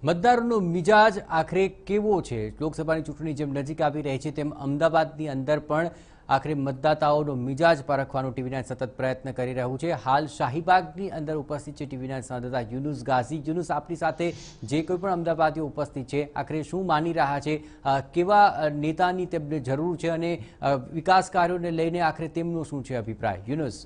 મતદારોનો મિજાજ આખરે કેવો છે? લોકસભાની ચૂંટણી જેમ નજીક આવી રહી છે તેમ અમદાવાદની અંદર પણ આખરે મતદાતાઓનો મિજાજ પરખવાનો ટીવી9 સતત પ્રયત્ન કરી રહ્યું છે। હાલ શાહીબાગની અંદર ઉપસ્થિત છે ટીવી9 સંવાદદાતા યુનુસ ગાઝી। યુનુસ, આપની સાથે જે કોઈ પણ અમદાવાદીઓ ઉપસ્થિત છે આખરે શું માની રહ્યા છે, કેવા નેતાની તેમને જરૂર છે અને વિકાસ કાર્યોને લઈને આખરે તેમનો શું છે અભિપ્રાય? યુનુસ।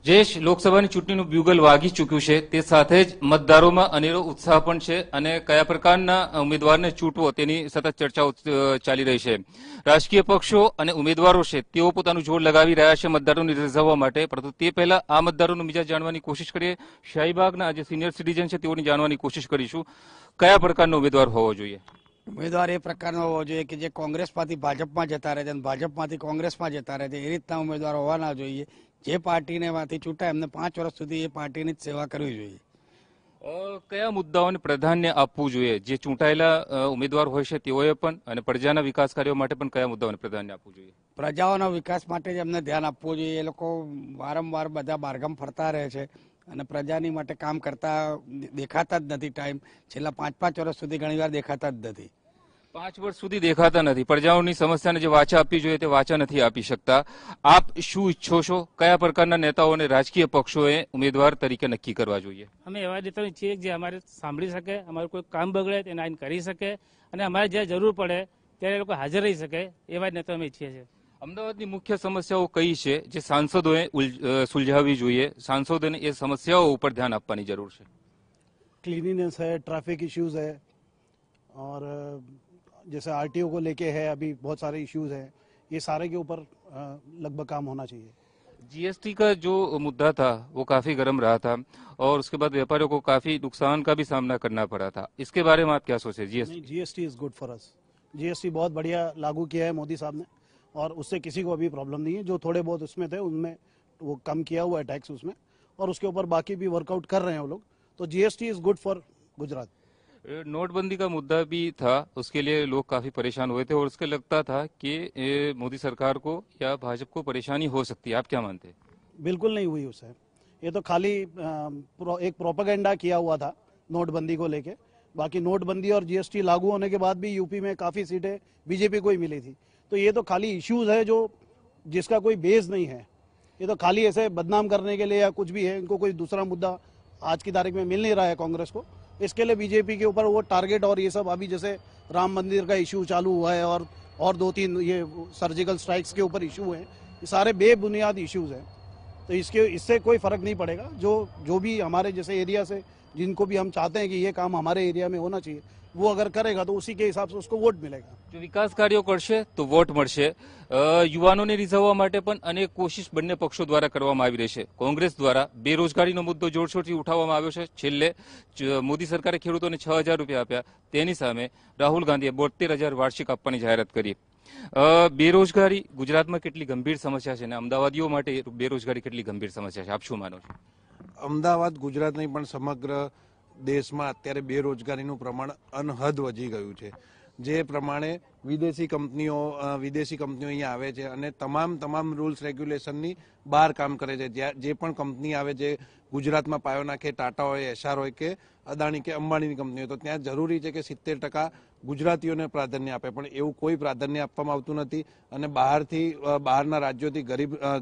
દેશ લોકસભાની ચૂંટણીનું બ્યુગલ વાગી ચૂક્યું છે, તે સાથે જ મતદારોમાં અનેરો ઉત્સાહ પણ છે અને કયા પ્રકારના ઉમેદવારને ચૂંટવો તેની સતત ચર્ચાઓ ચાલી રહી છે। રાજકીય પક્ષો અને ઉમેદવારો છે તેઓ પોતાનું જોર લગાવી રહ્યા છે મતદારોને રીઝવવા માટે, પરંતુ તે પહેલા આ મતદારોનો મિજાજ જાણવાની કોશિશ કરીએ। શાહીબાગના જે સિનિયર સિટીઝન છે તેઓની જાણવાની કોશિશ કરીશું કયા પ્રકારનો ઉમેદવાર હોવો જોઈએ। ઉમેદવાર એ પ્રકારનો હોવો જોઈએ કે જે કોંગ્રેસમાંથી ભાજપમાં જતા રહે છે અને ભાજપમાંથી કોંગ્રેસમાં જતા રહે છે, એ રીતના ઉમેદવાર હોવા ના જોઈએ। જે પાર્ટીને માંથી ચૂંટાય એમને 5 વર્ષ સુધી એ પાર્ટીની જ સેવા કરવી જોઈએ। કયા મુદ્દાઓને પ્રાધાન્ય આપવું જોઈએ? જે ચૂંટાયેલા ઉમેદવાર હોય છે તેઓએ પણ અને પ્રજાના વિકાસ કાર્યો માટે પણ કયા મુદ્દાઓને પ્રાધાન્ય આપવું જોઈએ? પ્રજાઓના વિકાસ માટે જ એમને ધ્યાન આપવું જોઈએ। એ લોકો વારંવાર બધા બહારગામ ફરતા રહે છે અને પ્રજાની માટે કામ કરતા દેખાતા જ નથી। ટાઈમ છેલ્લા 5-5 વર્ષ સુધી ઘણીવાર દેખાતા જ નથી। 5 વર્ષ સુધી દેખાતા નથી, પ્રજાઓની સમસ્યાને જે વાચા આપવી જોઈએ તે વાચા નથી આપી શકતા। આપ શું ઈચ્છો છો? કયા પ્રકારના નેતાઓને રાજકીય પક્ષોએ ઉમેદવાર તરીકે નક્કી કરવા જોઈએ? અમે એવા નેતાઓ ઈચ્છીએ જે અમારે સાંભળી શકે, અમારું કોઈ કામ બગડે તેને આવીને કરી શકે અને અમારે જ્યાં જરૂર પડે ત્યારે એ લોકો હાજર રહી શકે, એવા નેતાઓ અમે ઈચ્છીએ છીએ। અમદાવાદની મુખ્ય સમસ્યાઓ કઈ છે જે સાંસદોએ સુલઝાવવી જોઈએ? સાંસદોને એ સમસ્યાઓ ઉપર ધ્યાન આપવાની જરૂર છે। क्लीनिनेस है, ट्रैफिक इश्यूज है और जैसे आरटीओ को लेके है, अभी बहुत सारे इश्यूज हैं, ये सारे के ऊपर लगभग काम होना चाहिए। जीएसटी का जो मुद्दा था वो काफी गर्म रहा था और उसके बाद व्यापारियों को काफी नुकसान का भी सामना करना पड़ा था। इसके बारे में आप क्या सोचे? GST is good for us. GST बहुत बढ़िया लागू किया है मोदी साहब ने और उससे किसी को अभी प्रॉब्लम नहीं है। जो थोड़े बहुत उसमें थे उनमें वो कम किया हुआ है टैक्स उसमें, और उसके ऊपर बाकी भी वर्कआउट कर रहे हैं वो लोग। तो GST is good for Gujarat. नोटबंदी का मुद्दा भी था, उसके लिए लोग काफी परेशान हुए थे और उसके लगता था कि मोदी सरकार को या भाजपा को परेशानी हो सकती है। आप क्या मानते हैं? बिल्कुल नहीं हुई उससे। ये तो खाली एक प्रोपेगेंडा किया हुआ था नोटबंदी को लेके। बाकी नोटबंदी और जीएसटी लागू होने के बाद भी यूपी में काफी सीटें बीजेपी को ही मिली थी। तो ये तो खाली इश्यूज है जो जिसका कोई बेस नहीं है। ये तो खाली ऐसे बदनाम करने के लिए या कुछ भी है। इनको कोई दूसरा मुद्दा आज की तारीख में मिल नहीं रहा है कांग्रेस को। इसके लिए बीजेपी के ऊपर वो टारगेट और ये सब अभी जैसे राम मंदिर का इशू चालू हुआ है और 2-3 ये सर्जिकल स्ट्राइक्स के ऊपर इशू हैं, ये सारे बेबुनियाद इश्यूज हैं। तो इससे कोई फर्क नहीं पड़ेगा। जो भी हमारे जैसे एरिया से जिनको भी हम चाहते हैं कि ये काम हमारे एरिया में होना चाहिए, वो अगर करेगा तो उसी के हिसाब से उसको वोट मिलेगा। जो विकास कार्यों करशे तो वोट મળશે। યુવાનોને રીઝવવા માટે પણ અનેક કોશિશ બંને પક્ષો દ્વારા કરવામાં આવી રહી છે। કોંગ્રેસ દ્વારા બેરોજગારીનો મુદ્દો જોરશોરથી ઉઠાવવામાં આવ્યો છે। છેલ્લે મોદી સરકારે ખેડૂતોને 6,000 રૂપિયા આપ્યા, તેની સામે રાહુલ ગાંધીએ 72,000 વાર્ષિક આપવાની જાહેરાત કરી। બેરોજગારી ગુજરાતમાં કેટલી ગંભીર સમસ્યા છે અને અમદાવાદીઓ માટે બેરોજગારી કેટલી ગંભીર સમસ્યા છે? આપ શું માનો છો? અમદાવાદ ગુજરાત નહીં પણ સમગ્ર દેશમાં અત્યારે બેરોજગારીનું પ્રમાણ અનહદ વધી ગયું છે। જે પ્રમાણે વિદેશી કંપનીઓ અહીંયા આવે છે અને તમામ રૂલ્સ રેગ્યુલેશનની બહાર કામ કરે છે। જે પણ કંપની આવે જે ગુજરાતમાં પાયો નાખે, ટાટા હોય, એસઆર હોય કે અદાણી કે અંબાણીની કંપની હોય, તો ત્યાં જરૂરી છે કે 70% ગુજરાતીઓને પ્રાધાન્ય આપે, પણ એવું કોઈ પ્રાધાન્ય આપવામાં આવતું નથી અને બહારના રાજ્યોથી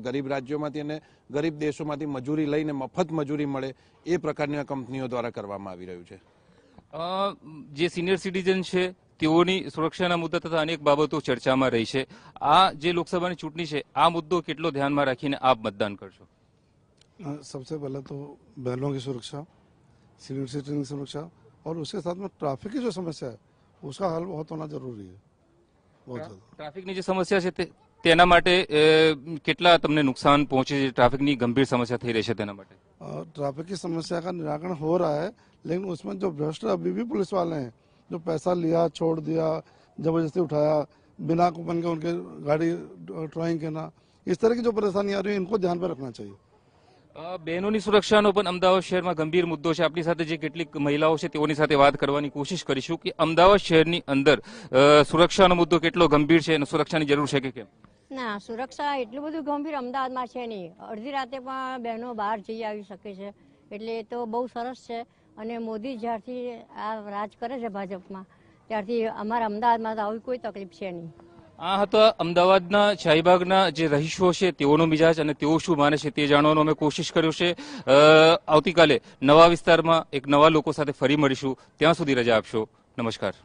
ગરીબ રાજ્યોમાંથી અને ગરીબ દેશોમાંથી મજૂરી લઈને મફત મજૂરી મળે એ પ્રકારની કંપનીઓ દ્વારા કરવામાં આવી રહ્યું છે। જે સિનિયર સિટીઝન છે તેઓની સુરક્ષાના મુદ્દા તથા અનેક બાબતો ચર્ચામાં રહી છે। આ જે લોકસભાની ચૂંટણી છે આ મુદ્દો કેટલો ધ્યાનમાં રાખીને આપ મતદાન કરશો? सबसे पहले तो बहनों की सुरक्षा, सीनियर सिटीजन की सुरक्षा और उसके साथ में ट्रैफिक की जो समस्या है उसका हल बहुत होना जरूरी है। बहुत ज्यादा ટ્રાફિકની જે સમસ્યા છે તેના માટે કેટલા તમને નુકસાન પહોંચે છે? ટ્રાફિકની ગંભીર સમસ્યા થઈ રહી છે તેના માટે ट्रैफिक की समस्या का निराकरण हो रहा है, लेकिन उसमें जो भ्रष्ट अभी भी पुलिस वाले हैं, जो पैसा लिया, छोड़ दिया, जबरदस्ती उठाया, बिना कूपन के उनके गाड़ी ड्राइंग करना, इस तरह की जो परेशानी आ रही है इनको ध्यान पर रखना चाहिए। બહેનોની સુરક્ષાનો પણ અમદાવાદ શહેરમાં ગંભીર મુદ્દો છે। આપણી સાથે જે કેટલીક મહિલાઓ છે તેઓની સાથે વાત કરવાની કોશિશ કરીશું કે અમદાવાદ શહેરની અંદર સુરક્ષાનો મુદ્દો કેટલો ગંભીર છે અને સુરક્ષાની જરૂર છે કે કેમ? ના, સુરક્ષા એટલું બધું ગંભીર અમદાવાદમાં છે નહીં. અડધી રાતે પણ બહેનો બહાર જઈ આવી શકે છે, એટલે એ તો બહુ સરસ છે. અને મોદી જ્યારથી આ રાજ કરે છે ભાજપમાં, ત્યારથી અમારા અમદાવાદમાં તો આવી કોઈ તકલીફ છે નહીં. આ હતા અમદાવાદના શાહીબાગના જે રહીશો છે તેઓનો મિજાજ, અને તેઓ શું માને છે તે જાણવાનો અમે કોશિશ કર્યો છે. આવતીકાલે નવા વિસ્તારમાં એક નવા લોકો સાથે ફરી મળીશું. ત્યાં સુધી રજા આપશો. નમસ્કાર.